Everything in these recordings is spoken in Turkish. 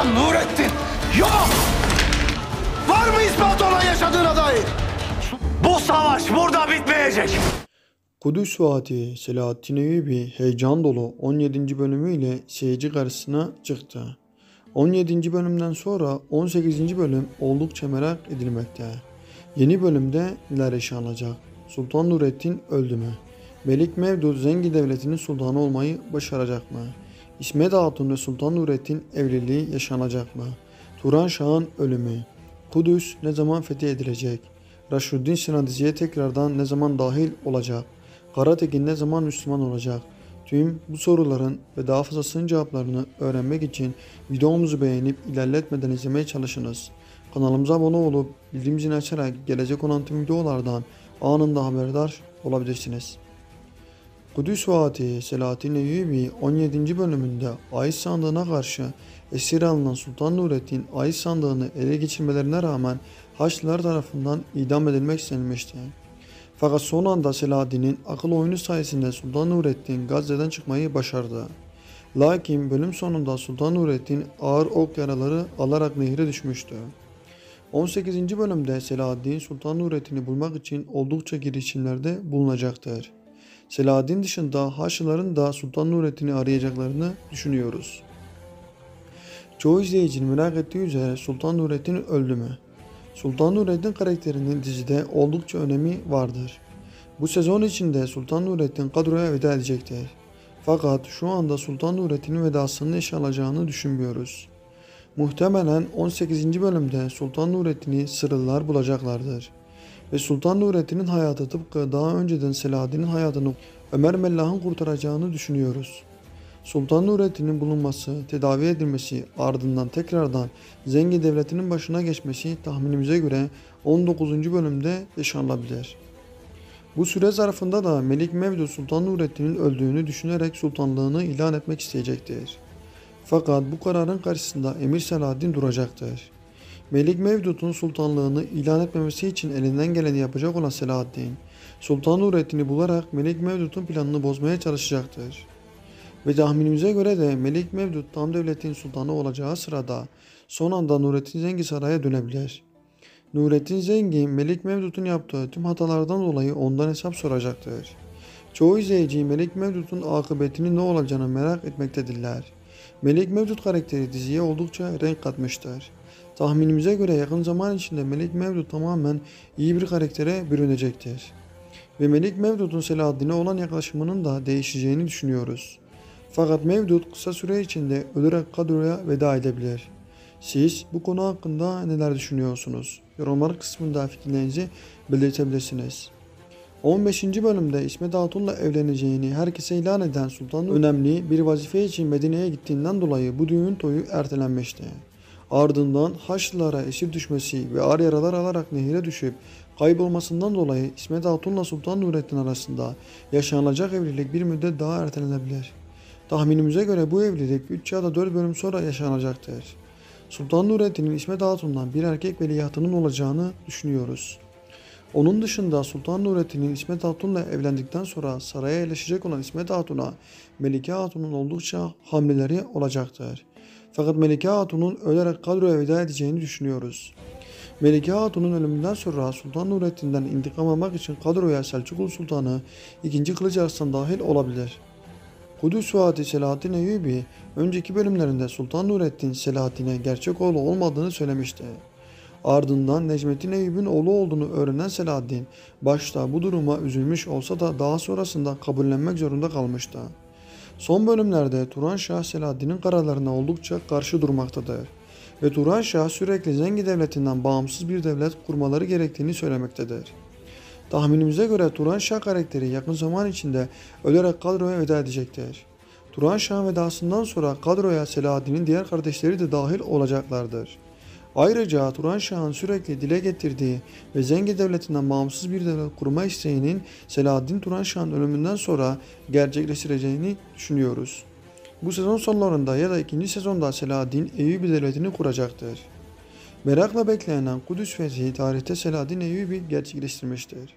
Sultan Nurettin yok! Var mı ispat olan yaşadığına dair? Bu savaş burada bitmeyecek. Kudüs Fatih Selahaddin Eyyubi heyecan dolu 17. bölümüyle seyirci karşısına çıktı. 17. bölümden sonra 18. bölüm oldukça merak edilmekte. Yeni bölümde neler yaşanacak? Sultan Nurettin öldü mü? Melik Mevdut Zengi Devleti'nin sultanı olmayı başaracak mı? İsmet Hatun ve Sultan Nurettin evliliği yaşanacak mı? Turan Şah'ın ölümü. Kudüs ne zaman fethedilecek? Raşuddin Sinan diziye tekrardan ne zaman dahil olacak? Karatekin ne zaman Müslüman olacak? Tüm bu soruların ve daha fazlasının cevaplarını öğrenmek için videomuzu beğenip ilerletmeden izlemeye çalışınız. Kanalımıza abone olup bildirim zilini açarak gelecek olan tüm videolardan anında haberdar olabilirsiniz. Kudüs Fatih Selahaddin Eyyubi 17. bölümünde Ayiz Sandığı'na karşı esir alınan Sultan Nurettin Ayiz Sandığı'nı ele geçirmelerine rağmen Haçlılar tarafından idam edilmek istenilmişti. Fakat son anda Selahaddin'in akıl oyunu sayesinde Sultan Nurettin Gazze'den çıkmayı başardı. Lakin bölüm sonunda Sultan Nurettin ağır ok yaraları alarak nehre düşmüştü. 18. bölümde Selahaddin Sultan Nurettin'i bulmak için oldukça girişimlerde bulunacaktır. Selahaddin dışında Haçlıların da Sultan Nurettin'i arayacaklarını düşünüyoruz. Çoğu izleyicinin merak ettiği üzere Sultan Nurettin öldü mü? Sultan Nurettin karakterinin dizide oldukça önemi vardır. Bu sezon içinde Sultan Nurettin kadroya veda edecektir. Fakat şu anda Sultan Nurettin'in vedasını yaşanacağını düşünmüyoruz. Muhtemelen 18. bölümde Sultan Nurettin'i Sırılılar bulacaklardır. Ve Sultan Nurettin'in hayatı tıpkı daha önceden Selahaddin'in hayatını Ömer Mellah'ın kurtaracağını düşünüyoruz. Sultan Nurettin'in bulunması, tedavi edilmesi, ardından tekrardan Zengi Devleti'nin başına geçmesi tahminimize göre 19. bölümde yaşanabilir. Bu süre zarfında da Melik Mevdut Sultan Nurettin'in öldüğünü düşünerek sultanlığını ilan etmek isteyecektir. Fakat bu kararın karşısında Emir Selahaddin duracaktır. Melik Mevdut'un sultanlığını ilan etmemesi için elinden geleni yapacak olan Selahaddin, Sultan Nurettin'i bularak Melik Mevdut'un planını bozmaya çalışacaktır. Ve tahminimize göre de Melik Mevdut tam devletin sultanı olacağı sırada son anda Nurettin Zengi saraya dönebilir. Nurettin Zengi, Melik Mevdut'un yaptığı tüm hatalardan dolayı ondan hesap soracaktır. Çoğu izleyici Melik Mevdut'un akıbetinin ne olacağını merak etmektedirler. Melik Mevdut karakteri diziye oldukça renk katmıştır. Tahminimize göre yakın zaman içinde Melik Mevdut tamamen iyi bir karaktere bürünecektir. Ve Melik Mevdut'un Selahaddin'e olan yaklaşımının da değişeceğini düşünüyoruz. Fakat Mevdut kısa süre içinde ölerek kadroya veda edebilir. Siz bu konu hakkında neler düşünüyorsunuz? Yorumlar kısmında fikirlerinizi belirtebilirsiniz. 15. bölümde İsmet Hatun'la evleneceğini herkese ilan eden Sultan önemli bir vazife için Medine'ye gittiğinden dolayı bu düğün toyu ertelenmişti. Ardından Haçlılara esir düşmesi ve ağır yaralar alarak nehire düşüp kaybolmasından dolayı İsmet Hatun'la Sultan Nurettin arasında yaşanacak evlilik bir müddet daha ertelenebilir. Tahminimize göre bu evlilik 3 ya da 4 bölüm sonra yaşanacaktır. Sultan Nurettin'in İsmet Hatun'dan bir erkek veliahtının olacağını düşünüyoruz. Onun dışında Sultan Nurettin'in İsmet Hatun'la evlendikten sonra saraya yerleşecek olan İsmet Hatun'a Melike Hatun'un oldukça hamleleri olacaktır. Fakat Melike Hatun'un ölerek kadroya veda edeceğini düşünüyoruz. Melike Hatun'un ölümünden sonra Sultan Nurettin'den intikam almak için kadroya Selçuklu Sultanı 2. Kılıç Arslan dahil olabilir. Kudüs Fatih Selahaddin Eyyubi önceki bölümlerinde Sultan Nurettin Selahaddin'e gerçek oğlu olmadığını söylemişti. Ardından Necmettin Eyyubi'nin oğlu olduğunu öğrenen Selahaddin başta bu duruma üzülmüş olsa da daha sonrasında kabullenmek zorunda kalmıştı. Son bölümlerde Turan Şah Selahaddin'in kararlarına oldukça karşı durmaktadır ve Turan Şah sürekli Zengi Devleti'nden bağımsız bir devlet kurmaları gerektiğini söylemektedir. Tahminimize göre Turan Şah karakteri yakın zaman içinde ölerek kadroya veda edecektir. Turan Şah'ın vedasından sonra kadroya Selahaddin'in diğer kardeşleri de dahil olacaklardır. Ayrıca Turan Şah'ın sürekli dile getirdiği ve Zengi Devleti'nden bağımsız bir devlet kurma isteğinin Selahaddin Turan Şah'ın ölümünden sonra gerçekleştireceğini düşünüyoruz. Bu sezon sonlarında ya da ikinci sezonda Selahaddin Eyyubi Devleti'ni kuracaktır. Merakla beklenen Kudüs fethi tarihte Selahaddin Eyyubi gerçekleştirmiştir.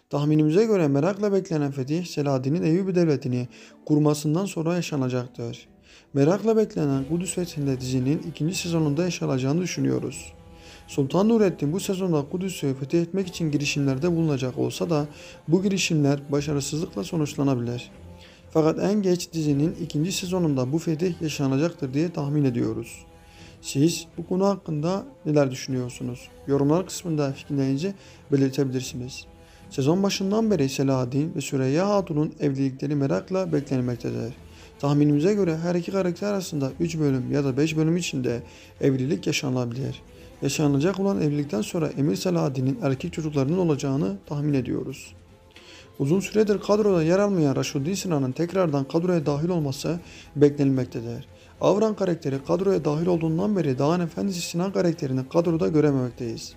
Tahminimize göre merakla beklenen fetih Selahaddin'in Eyyubi Devleti'ni kurmasından sonra yaşanacaktır. Merakla beklenen Kudüs fethinde dizinin ikinci sezonunda yaşanacağını düşünüyoruz. Sultan Nurettin bu sezonda Kudüs'ü fethetmek için girişimlerde bulunacak olsa da bu girişimler başarısızlıkla sonuçlanabilir. Fakat en geç dizinin ikinci sezonunda bu fetih yaşanacaktır diye tahmin ediyoruz. Siz bu konu hakkında neler düşünüyorsunuz? Yorumlar kısmında fikirlerinizi belirtebilirsiniz. Sezon başından beri Selahaddin ve Süreyya Hatun'un evlilikleri merakla beklenmektedir. Tahminimize göre her iki karakter arasında 3 bölüm ya da 5 bölüm içinde evlilik yaşanabilir. Yaşanacak olan evlilikten sonra Emir Selahaddin'in erkek çocuklarının olacağını tahmin ediyoruz. Uzun süredir kadroda yer almayan Raşuddin Sinan'ın tekrardan kadroya dahil olması beklenmektedir. Avran karakteri kadroya dahil olduğundan beri Dağın Efendisi Sinan karakterini kadroda görememekteyiz.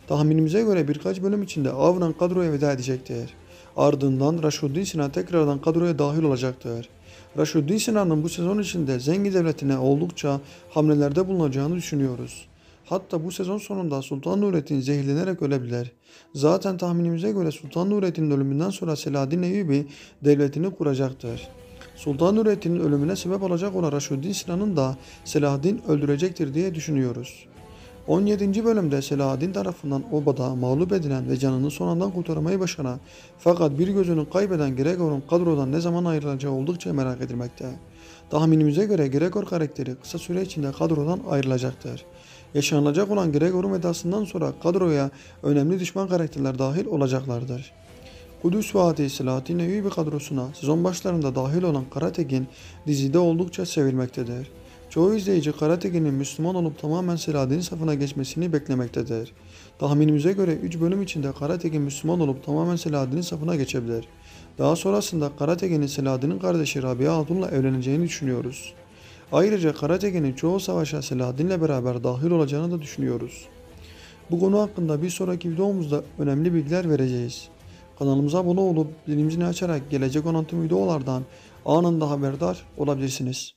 Tahminimize göre birkaç bölüm içinde Avran kadroya veda edecektir. Ardından Raşuddin Sinan tekrardan kadroya dahil olacaktır. Raşuddin Sinan'ın bu sezon içinde Zengi Devleti'ne oldukça hamlelerde bulunacağını düşünüyoruz. Hatta bu sezon sonunda Sultan Nurettin zehirlenerek ölebilir. Zaten tahminimize göre Sultan Nurettin'in ölümünden sonra Selahaddin Eyyubi devletini kuracaktır. Sultan Nurettin'in ölümüne sebep olacak olan Raşuddin Sinan'ın da Selahaddin öldürecektir diye düşünüyoruz. 17. bölümde Selahaddin tarafından obada mağlup edilen ve canını son andan kurtarmayı başaran fakat bir gözünü kaybeden Gregor'un kadrodan ne zaman ayrılacağı oldukça merak edilmekte. Tahminimize göre Gregor karakteri kısa süre içinde kadrodan ayrılacaktır. Yaşanacak olan Gregor'un vedasından sonra kadroya önemli düşman karakterler dahil olacaklardır. Kudüs Fatih Selahaddin Eyyubi kadrosuna sezon başlarında dahil olan Karatekin dizide oldukça sevilmektedir. Çoğu izleyici Karatekin'in Müslüman olup tamamen Selahaddin'in safına geçmesini beklemektedir. Tahminimize göre 3 bölüm içinde Karatekin Müslüman olup tamamen Selahaddin'in safına geçebilir. Daha sonrasında Karatekin'in Selahaddin'in kardeşi Rabia Hatun'la evleneceğini düşünüyoruz. Ayrıca Karatekin'in çoğu savaşa Selahaddin'le beraber dahil olacağını da düşünüyoruz. Bu konu hakkında bir sonraki videomuzda önemli bilgiler vereceğiz. Kanalımıza abone olup zilimizi açarak gelecek olan tüm videolardan anında haberdar olabilirsiniz.